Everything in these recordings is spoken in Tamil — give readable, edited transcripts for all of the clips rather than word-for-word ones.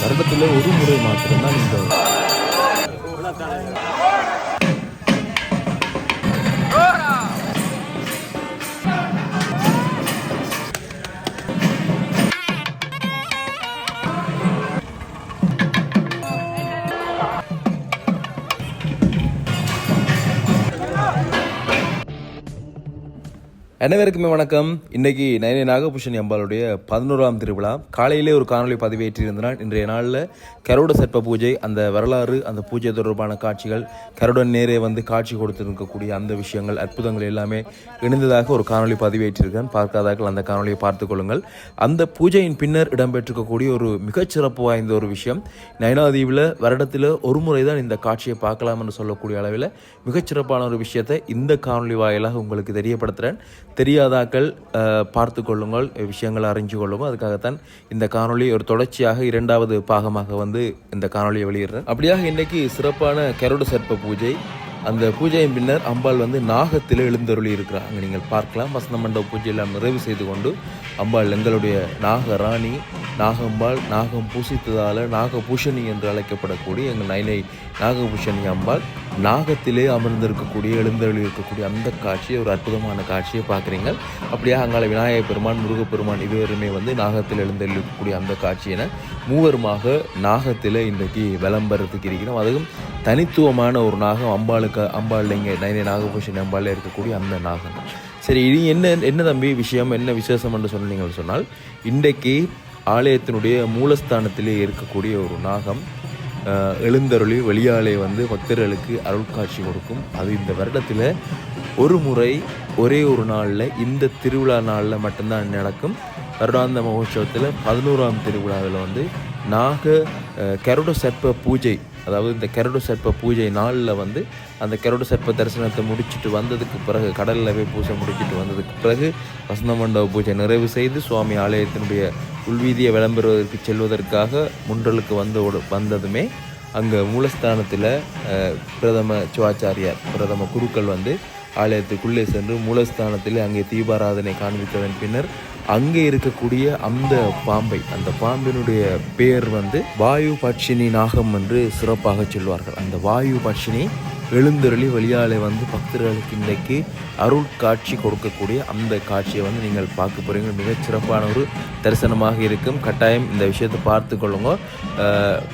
வருடத்தில் ஒரு முறை மாத்திரம்தான் இந்த அனைவருக்குமே வணக்கம். இன்னைக்கு நைனே நாகபூஷணி அம்பாளுடைய 11ஆம் திருவிழா. காலையிலே ஒரு காணொலி பதிவேற்றியிருந்தனால் இன்றைய நாளில் கருட சர்ப்ப பூஜை, அந்த வரலாறு, அந்த பூஜை தொடர்பான காட்சிகள், கருடன் நேரே வந்து காட்சி கொடுத்திருக்கக்கூடிய அந்த விஷயங்கள், அற்புதங்கள் எல்லாமே இணைந்ததாக ஒரு காணொலி பதிவேற்றிருக்கேன். பார்க்காதாக்கள் அந்த காணொலியை பார்த்துக் கொள்ளுங்கள். அந்த பூஜையின் பின்னர் இடம்பெற்றிருக்கக்கூடிய ஒரு மிகச்சிறப்பு வாய்ந்த ஒரு விஷயம், நயனாதீவில் வருடத்தில் ஒரு முறை தான் இந்த காட்சியை பார்க்கலாம் என்று சொல்லக்கூடிய அளவில் மிகச்சிறப்பான ஒரு விஷயத்தை இந்த காணொலி வாயிலாக உங்களுக்கு தெரியப்படுத்துகிறேன். தெரியாதாக்கள் பார்த்து கொள்ளுங்கள், விஷயங்களை அறிஞ்சு கொள்ளுங்கள். அதுக்காகத்தான் இந்த காணொலி ஒரு தொடர்ச்சியாக 2வது பாகமாக வந்து இந்த காணொலியை வெளியிடுறேன். அப்படியாக இன்றைக்கி சிறப்பான கருட சர்ப்ப பூஜை. அந்த பூஜையின் பின்னர் அம்பாள் வந்து நாகத்தில் எழுந்தருளி இருக்கிறார். அங்கே நீங்கள் பார்க்கலாம். வசந்த மண்டப பூஜையெல்லாம் நிறைவு செய்து கொண்டு அம்பாள் எங்களுடைய நாகராணி, நாகம்பாள், நாகம் பூசித்ததால் நாகபூஷணி என்று அழைக்கப்படக்கூடிய எங்கள் நைனை நாகபூஷணி அம்பாள் நாகத்திலே அமர்ந்திருக்கக்கூடிய, எழுந்தருளி இருக்கக்கூடிய அந்த காட்சியை, ஒரு அற்புதமான காட்சியை பார்க்குறீங்க. அப்படியே அங்கால விநாயகப் பெருமான், முருகப்பெருமான் இருவருமே வந்து நாகத்தில் எழுந்தருளி இருக்கக்கூடிய அந்த காட்சியினை மூவருமாக நாகத்தில் இன்றைக்கு விளம்பரத்துக்கு இருக்கிறோம். அதுவும் தனித்துவமான ஒரு நாகம் அம்பாள் இங்கே நைனை நாகபூஷணி அம்பாளில் இருக்கக்கூடிய அந்த நாகம். சரி, இது என்ன தம்பி விஷயம், என்ன விசேஷம் என்று சொன்னீங்கன்னு சொன்னால், இன்றைக்கு ஆலயத்தினுடைய மூலஸ்தானத்திலே இருக்கக்கூடிய ஒரு நாகம் எழுந்தருளி வெளியாலே வந்து பக்தர்களுக்கு அருள் காட்சி கொடுக்கும். அது இந்த வருடத்தில் ஒரு முறை, ஒரே ஒரு நாளில், இந்த திருவிழா நாளில் மட்டும்தான் நடக்கும். வருடாந்த மகோற்சவத்தில் 11ஆம் திருவிழாவில் வந்து கருட சர்ப்ப பூஜை, அதாவது இந்த கருட சர்ப்ப பூஜை நாளில் வந்து அந்த கருட சர்ப்ப தரிசனத்தை முடிச்சுட்டு வந்ததுக்கு பிறகு, கடலில் போய் பூஜை முடிச்சுட்டு வந்ததுக்கு பிறகு வசந்த மண்டப பூஜை நிறைவு செய்து சுவாமி ஆலயத்தினுடைய உள்வீதியை விளம்புவதற்கு செல்வதற்காக முன்றலுக்கு வந்ததுமே அங்கே மூலஸ்தானத்தில் பிரதம சிவாச்சாரியார், பிரதம குருக்கள் வந்து ஆலயத்துக்குள்ளே சென்று மூலஸ்தானத்தில் அங்கே தீபாராதனை காண்பித்ததன் பின்னர் அங்கே இருக்கக்கூடிய அந்த பாம்பை, அந்த பாம்பினுடைய பெயர் வந்து வாயு பட்சினி நாகம் என்று சிறப்பாக சொல்வார்கள். அந்த வாயு பட்சினி எழுந்தருளி வெளியாலே வந்து பக்தர்களுக்கு இன்றைக்கு அருள் காட்சி கொடுக்கக்கூடிய அந்த காட்சியை வந்து நீங்கள் பார்க்க போகிறீங்க. மிகச்சிறப்பான ஒரு தரிசனமாக இருக்கும். கட்டாயம் இந்த விஷயத்தை பார்த்து கொள்ளுங்க.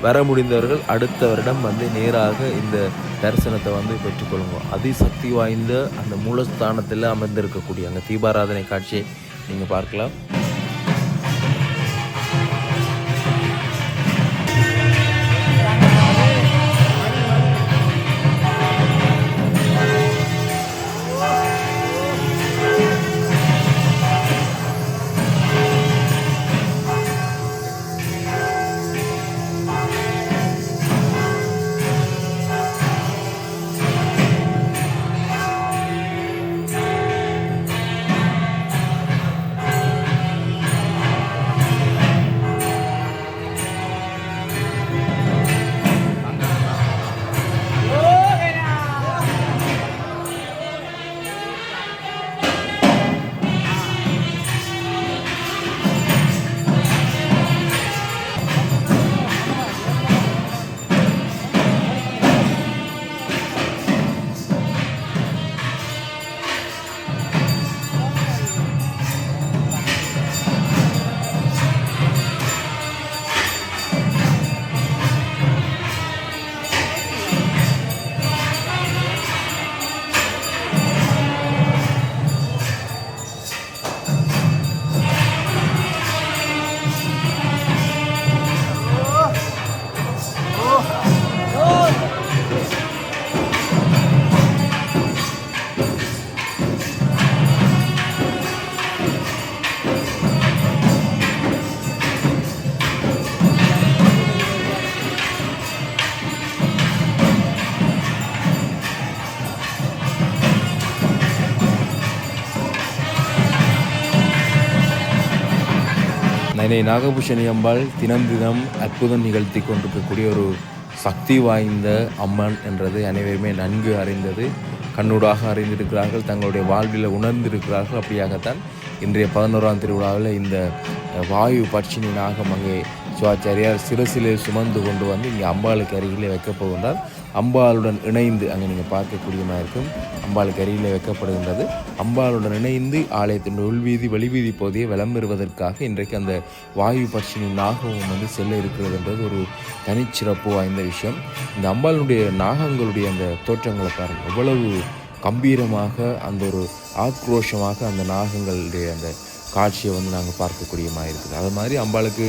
வர முடிந்தவர்கள் அடுத்த வருடம் வந்து நேராக இந்த தரிசனத்தை வந்து பெற்றுக்கொள்ளுங்க. அதிசக்தி வாய்ந்த அந்த மூலஸ்தானத்தில் அமர்ந்திருக்கக்கூடிய அங்கே தீபாராதனை காட்சியை நீங்கள் பார்க்கலாம். நைனை நாகபூஷணி அம்பாள் தினம் அற்புதம் நிகழ்த்தி கொண்டிருக்கக்கூடிய ஒரு சக்தி வாய்ந்த அம்மன் என்றது அனைவருமே நன்கு அறிந்தது, கண்ணூடாக அறிந்திருக்கிறார்கள், தங்களுடைய வாழ்வில் உணர்ந்திருக்கிறார்கள். அப்படியாகத்தான் இன்றைய 11ஆம் திருவிழாவில் இந்த வாயு பட்சினி நாகம் அங்கே சிவாச்சாரியார் சிரசிலே சுமந்து கொண்டு வந்து இங்கே அம்பாளுக்கு அருகிலே வைக்கப் போகின்றார். அம்பாளுடன் இணைந்து அங்கே நீங்கள் பார்க்கக்கூடியமாக இருக்கும். அம்பாளுக்கு அருகிலே வைக்கப்படுகின்றது. அம்பாளுடன் இணைந்து ஆலயத்தின் உள்வீதி வெளிவீதி பகுதியை விளம்பெறுவதற்காக இன்றைக்கு அந்த வாயு பட்சினி நாகமும் வந்து செல்ல இருக்கிறது என்றது ஒரு தனிச்சிறப்பு வாய்ந்த விஷயம். இந்த அம்பாளுடைய நாகங்களுடைய அந்த தோற்றங்களை பாருங்கள், எவ்வளவு கம்பீரமாக அந்த ஒரு ஆக்ரோஷமாக அந்த நாகங்களுடைய அந்த காட்சியை வந்து நாங்கள் பார்க்கக்கூடியமாக இருக்குது. அது மாதிரி அம்பாளுக்கு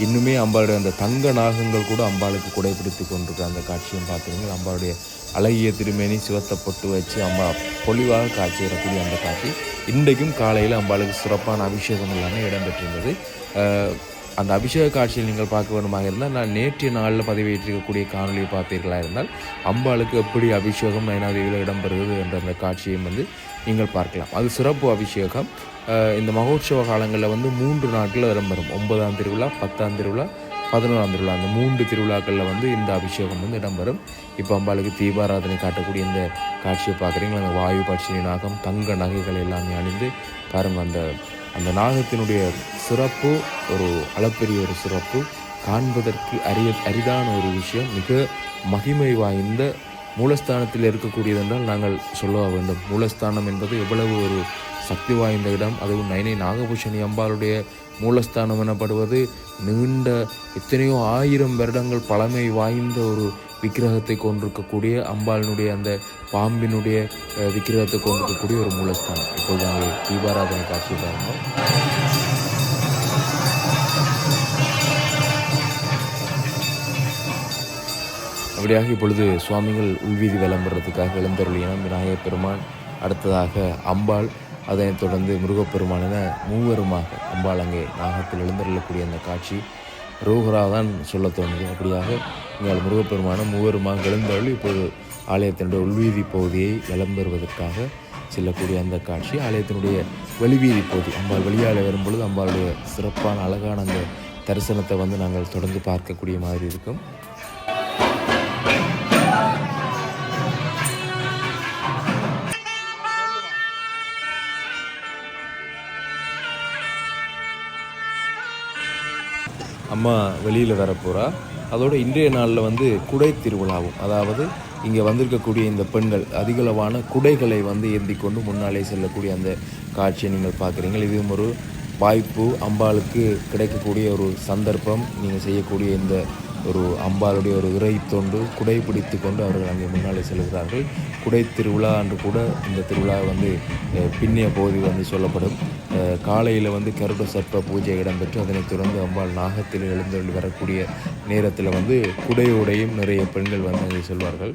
இன்னுமே அம்பாளுடைய அந்த தங்க நாகங்கள் கூட அம்பாளுக்கு குடைப்பிடித்து கொண்டிருக்க அந்த காட்சியும் பார்த்துருங்க. அம்பாளுடைய அழகிய திருமேனி சிவத்தை பொட்டு வச்சு அம்பா பொலிவாக காட்சி வரக்கூடிய அந்த காட்சி இன்றைக்கும் காலையில் அம்பாளுக்கு சிறப்பான அபிஷேகம் எல்லாமே இடம்பெற்றிருந்தது. அந்த அபிஷேக காட்சியில் நீங்கள் பார்க்க வேண்டுமாக இருந்தால் நான் நேற்றைய நாளில் பதிவேற்றிருக்கக்கூடிய காணொலியை பார்ப்பீர்களாக இருந்தால் அம்பாளுக்கு எப்படி அபிஷேகம் நயனாதேவியில் இடம்பெறுகிறது என்ற அந்த காட்சியும் வந்து நீங்கள் பார்க்கலாம். அது சிறப்பு அபிஷேகம். இந்த மகோற்சவ காலங்களில் வந்து 3 நாட்கள் இடம்பெறும். 9ஆம் திருவிழா, 10ஆம் திருவிழா, 11ஆம் திருவிழா, அந்த 3 திருவிழாக்களில் வந்து இந்த அபிஷேகம் வந்து இடம்பெறும். இப்போ அம்பாளுக்கு தீபாராதனை காட்டக்கூடிய இந்த காட்சியை பார்க்குறீங்களா, அந்த வாயு பட்சினி நாகம் தங்க நகைகள் எல்லாமே அணிந்து பாருங்கள். அந்த நாகத்தினுடைய சிறப்பு ஒரு அளப்பெரிய ஒரு சிறப்பு, காண்பதற்கு அரிதான ஒரு விஷயம், மிக மகிமை வாய்ந்த மூலஸ்தானத்தில் இருக்கக்கூடியதென்றால் நாங்கள் சொல்ல வேண்டும். மூலஸ்தானம் என்பது எவ்வளவு ஒரு சக்தி வாய்ந்த இடம். அதுவும் நைனை நாகபூஷணி அம்பாளுடைய மூலஸ்தானம் எனப்படுவது நீண்ட எத்தனையோ 1000 வருடங்கள் பழமை வாய்ந்த ஒரு விக்கிரகத்தை கொண்டிருக்கக்கூடிய அம்பாளினுடைய அந்த பாம்பினுடைய விக்கிரகத்தை கொண்டிருக்கக்கூடிய ஒரு மூலஸ்தானம். இப்போது நாங்கள் தீபாராதனை காட்சி பாருங்கள். அப்படியாக இப்பொழுது சுவாமிகள் உள்வீதி விளம்பரத்துக்காக எழுந்தருளினம் விநாயகப் பெருமான், அடுத்ததாக அம்பாள், அதனைத் தொடர்ந்து முருகப்பெருமான் என மூவருமாக அம்பாள் அங்கே நாகத்தில் எழுந்தருளக்கூடிய அந்த காட்சி ரோகரா தான் சொல்ல தோணுது. அப்படியாக இங்கே முருகப்பெருமானும் மூவருமாக எழுந்தருளி இப்போது ஆலயத்தினுடைய உள்வீதி பகுதியை விளம்பெறுவதற்காக செல்லக்கூடிய அந்த காட்சி. ஆலயத்தினுடைய வெளிவீதி பகுதி அம்பாள் வெளியால் வரும்பொழுது அம்பாளுடைய சிறப்பான அழகான அந்த தரிசனத்தை வந்து நாங்கள் தொடர்ந்து பார்க்கக்கூடிய மாதிரி இருக்கும். அம்மா வெளியில் வரப்போகிறா. அதோடு இன்றைய நாளில் வந்து குடை திருவிழாவும், அதாவது இங்கே வந்திருக்கக்கூடிய இந்த பெண்கள் அதிகளவான குடைகளை வந்து ஏந்தி கொண்டு முன்னாலே செல்லக்கூடிய அந்த காட்சியை நீங்கள் பார்க்குறீங்க. இதுவும் ஒரு வாய்ப்பு, அம்பாளுக்கு கிடைக்கக்கூடிய ஒரு சந்தர்ப்பம். நீங்கள் செய்யக்கூடிய இந்த ஒரு அம்பாளுடைய ஒரு இறை தொண்டு குடை பிடித்து கொண்டு அவர்கள் அங்கே முன்னாலே செல்கிறார்கள். குடை திருவிழா என்று கூட இந்த திருவிழா வந்து பின்னிய பகுதி வந்து சொல்லப்படும். காலையில் வந்து கருட சர்ப்ப பூஜை இடம்பெற்று அதனைத் தொடர்ந்து அம்பாள் நாகத்தில் எழுந்தருளி வரக்கூடிய நேரத்தில் வந்து குடையோடையும் நிறைய பெண்கள் வந்து அங்கே செல்வார்கள்.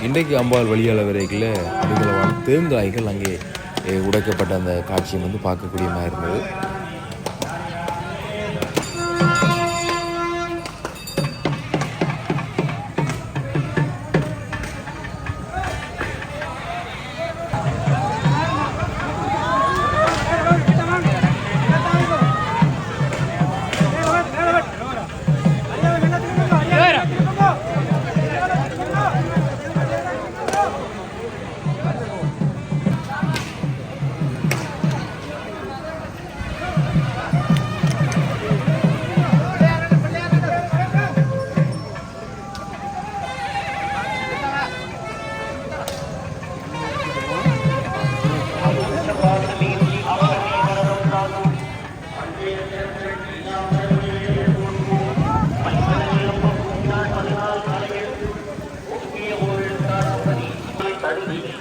இன்றைக்கு அம்பாள் வெளியால் வரையில் அதிகளவான தேங்காய்கள் அங்கே உடைக்கப்பட்ட அந்த காட்சியை வந்து பார்க்கக்கூடிய மாதிரி இருந்தது.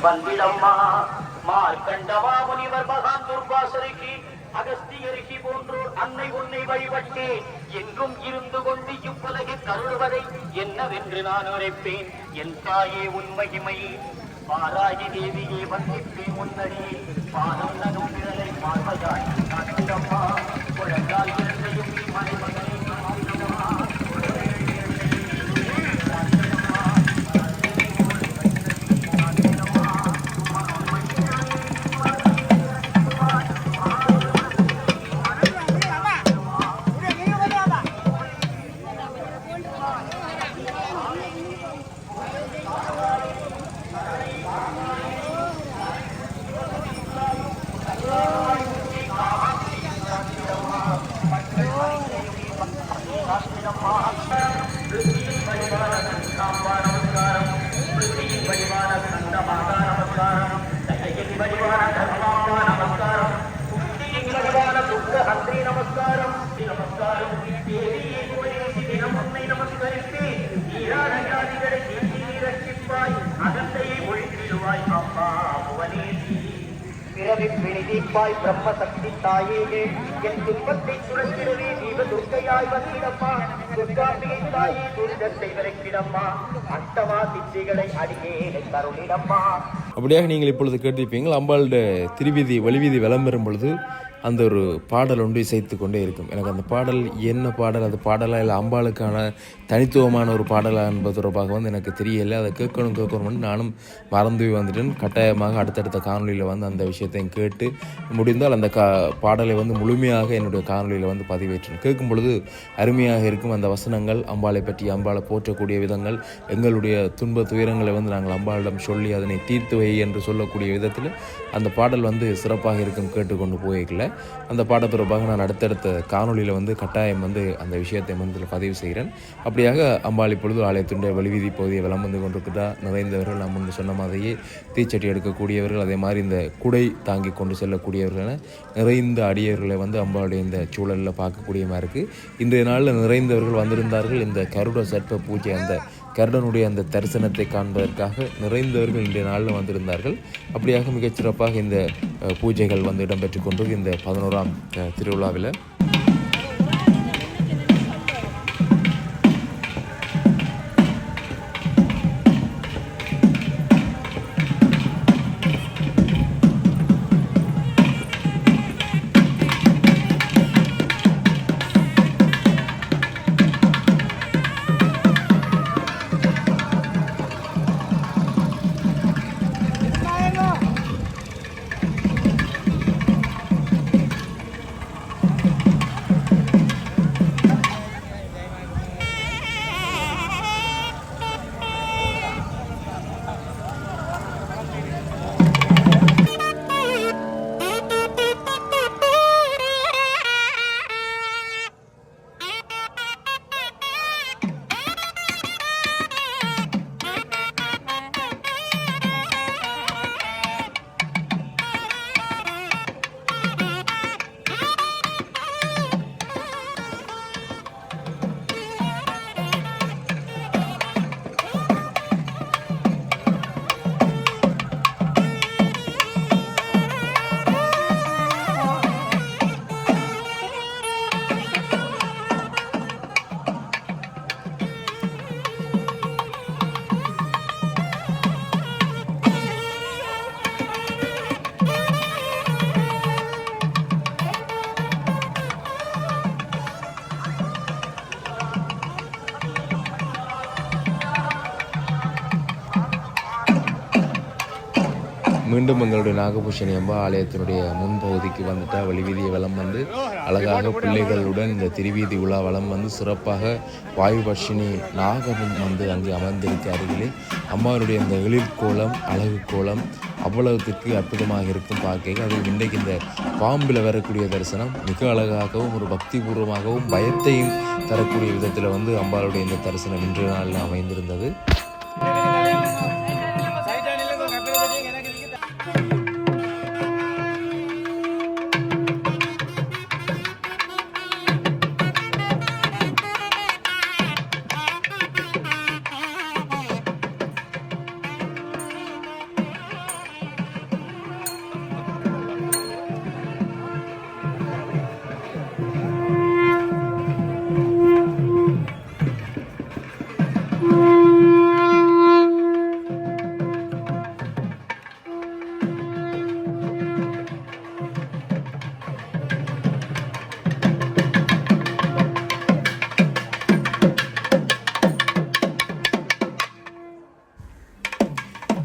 வந்திடம்மா மார்க்கண்டமா முனிவர் மகான் துர்வாசருக்கு அகஸ்தியருகி போன்றோர் அன்னை உன்னை வழிபட்டு என்றும் இருந்து கொண்டு இவ்வுலகில் கருடுவதை என்னவென்று நான் உரைப்பேன். என் தாயே உன் மகிமை பாராகி தேவியே வந்திப்பே முன்னடி பாதம் நடும் விரலை பார்வையாய் காட்டிடம்மா குழந்தால் இரண்டையும் நீ மனைமகனை பிணிதீப்பாய் பிரம்ம சக்தி தாயே என் துன்பத்தை துளக்கிடவே தீப துர்க்கையாய் வந்திடம்மா துர்காம்பிகை தாயே துரிதத்தை விரைக்கிடம்மா அஷ்டமா சித்திகளை அடியேனை கருளிடம்மா. அப்படியாக நீங்கள் இப்பொழுது கேட்டிருப்பீங்கள் அம்பாளோட திருவீதி வழிவீதி விளம்பெறும் பொழுது அந்த ஒரு பாடல் ஒன்று இசைத்து கொண்டே இருக்கும். எனக்கு அந்த பாடல் என்ன பாடல், அது பாடலா இல்லை அம்பாளுக்கான தனித்துவமான ஒரு பாடலா என்பது தொடர்பாக எனக்கு தெரியலை. அதை கேட்கணும்னு நானும் மறந்து வந்துட்டேன். கட்டாயமாக அடுத்தடுத்த காணொலியில் அந்த விஷயத்தையும் கேட்டு முடிந்தால் அந்த பாடலை முழுமையாக என்னுடைய காணொலியில் பதிவேற்றேன். கேட்கும் பொழுது அருமையாக இருக்கும். அந்த வசனங்கள் அம்பாளை பற்றி, அம்பாளை போற்றக்கூடிய விதங்கள், எங்களுடைய துன்ப துயரங்களை நாங்கள் அம்பாளிடம் சொல்லி அதனை தீர்த்து வை என்று சொல்லக்கூடிய விதத்தில் அந்த பாடல் சிறப்பாக இருக்கும். கேட்டுக்கொண்டு போய்க்கல அந்த பாட தொடர்பாக நான் அடுத்தடுத்த காணொலியில் கட்டாயம் அந்த விஷயத்தை பதிவு செய்கிறேன். அப்படியாக அம்பாள் இப்பொழுது ஆலயத்துடைய வழிவீதி பகுதியை விளம் கொண்டிருக்குதா. நிறைந்தவர்கள் நாம் முன்பு சொன்ன மாதிரியே தீச்சட்டி எடுக்கக்கூடியவர்கள், அதே மாதிரி இந்த குடை தாங்கி கொண்டு செல்லக்கூடியவர்கள், நிறைந்த அடியவர்களை அம்பாளுடைய இந்த சூழலில் பார்க்கக்கூடிய மாதிரி இருக்குது. இன்றைய நாளில் நிறைந்தவர்கள் வந்திருந்தார்கள். இந்த கருட சர்ப்ப பூஜை, அந்த கருடனுடைய அந்த தரிசனத்தை காண்பதற்காக நிறைந்தவர்கள் இன்றைய நாளில் வந்திருந்தார்கள். அப்படியாக மிகச்சிறப்பாக இந்த பூஜைகள் இடம்பெற்று கொண்டு இந்த 11ஆம் திருவிழாவில் மீண்டும் எங்களுடைய நாகபூஷணி அம்பா ஆலயத்தினுடைய முன்பகுதிக்கு வந்துட்டால் வழிவீதியை வளம் அழகாக பிள்ளைகளுடன் இந்த திருவீதி உலா வளம் சிறப்பாக வாயுபர்ஷினி நாகமும் அங்கே அமர்ந்திருக்க அருகிலே அம்மாவுடைய இந்த எழில் கோலம், அழகு கோலம் அவ்வளவுக்கு அற்புதமாக இருக்கும் பார்க்க. அது இன்றைக்கு இந்த பாம்பில் வரக்கூடிய தரிசனம் மிக அழகாகவும் ஒரு பக்திபூர்வமாகவும் பயத்தையும் தரக்கூடிய விதத்தில் அம்பாளுடைய இந்த தரிசனம் இன்றைய நாளில் அமைந்திருந்தது.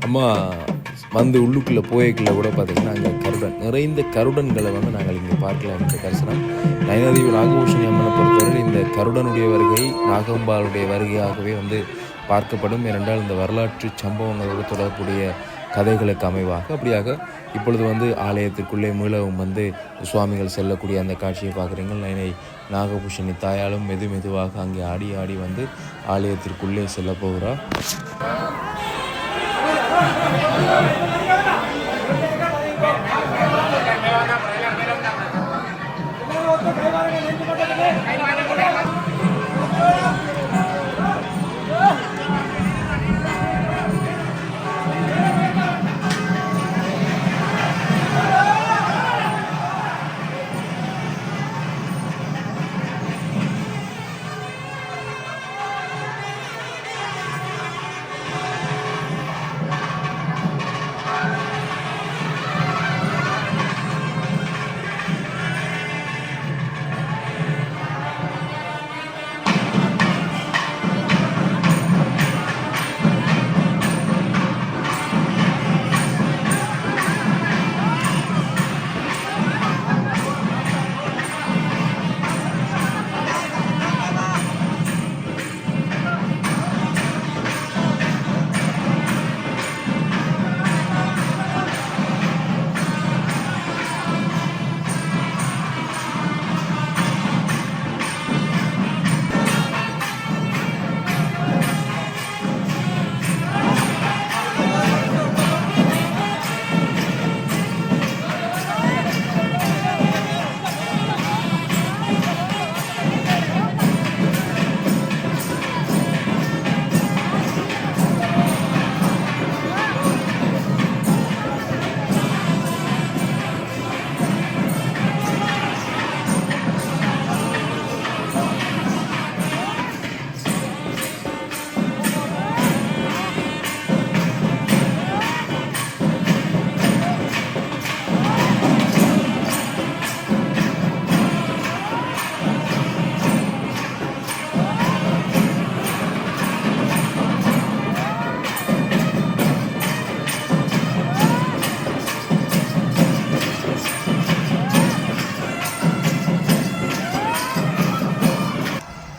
சும்மா வந்து உள்ளுக்குள்ளே போய்க்குள்ளே கூட பார்த்திங்கன்னா அங்கே நிறைந்த கருடன்களை வந்து நாங்கள் இங்கே பார்க்கலாம். இந்த தரிசனம் நயனாதேவி நாகபூஷணி அம்மனை பொறுத்தவரை இந்த கருடனுடைய வருகை நாகம்பாளுடைய வருகையாகவே வந்து பார்க்கப்படும். ஏனென்றால் இந்த வரலாற்று சம்பவங்களோடு தொடர்புடைய கதைகளுக்கு அமைவாக அப்படியாக இப்பொழுது வந்து ஆலயத்திற்குள்ளே மீளவும் வந்து சுவாமிகள் செல்லக்கூடிய அந்த காட்சியை பார்க்குறீங்க. நயனை நாகபூஷணி தாயாலும் மெதுவாக அங்கே ஆடி ஆடி வந்து ஆலயத்திற்குள்ளே செல்ல போகிறார்.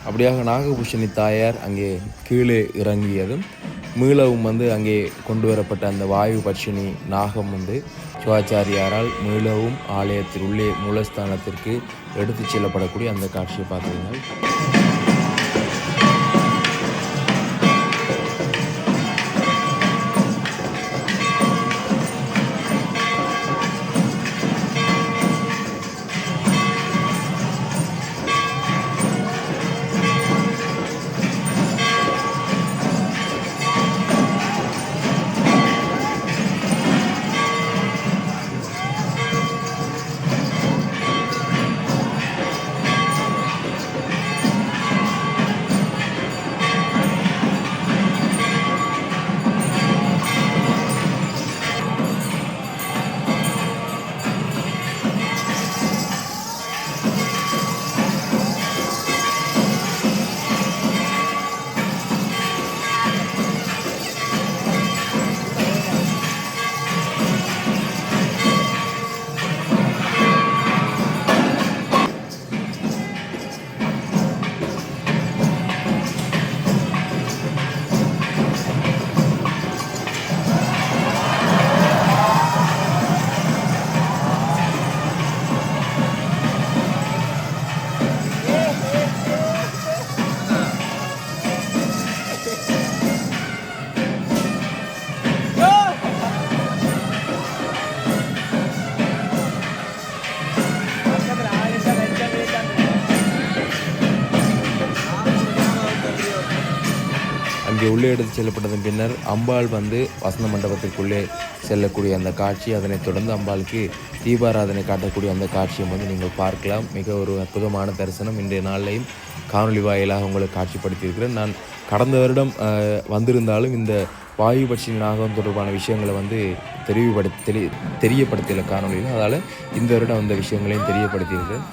அப்படியாக நாகபூஷணி தாயார் அங்கே கீழே இறங்கியதும் மீளவும் வந்து அங்கே கொண்டு வரப்பட்ட அந்த வாயு பட்சினி நாகம் வந்து சிவாச்சாரியாரால் மீளவும் ஆலயத்தில் உள்ளே மூலஸ்தானத்திற்கு எடுத்துச் செல்லப்படக்கூடிய அந்த காட்சியை பார்த்துருங்கள். அங்கே உள்ளே எடுத்து செல்லப்பட்டதன் பின்னர் அம்பாள் வந்து வசந்த மண்டபத்திற்குள்ளே செல்லக்கூடிய அந்த காட்சி, அதனைத் தொடர்ந்து அம்பாளுக்கு தீபாராதனை காட்டக்கூடிய அந்த காட்சியை வந்து நீங்கள் பார்க்கலாம். மிக ஒரு அற்புதமான தரிசனம் இன்றைய நாளையும் காணொலி வாயிலாக உங்களுக்கு காட்சிப்படுத்தியிருக்கிறேன். நான் கடந்த வருடம் வந்திருந்தாலும் இந்த வாயு பட்சி நாகம் தொடர்பான விஷயங்களை வந்து தெரியப்படுத்தல காணொலியில், அதால் இந்த வருடம் அந்த விஷயங்களையும் தெரியப்படுத்தியிருக்கிறேன்.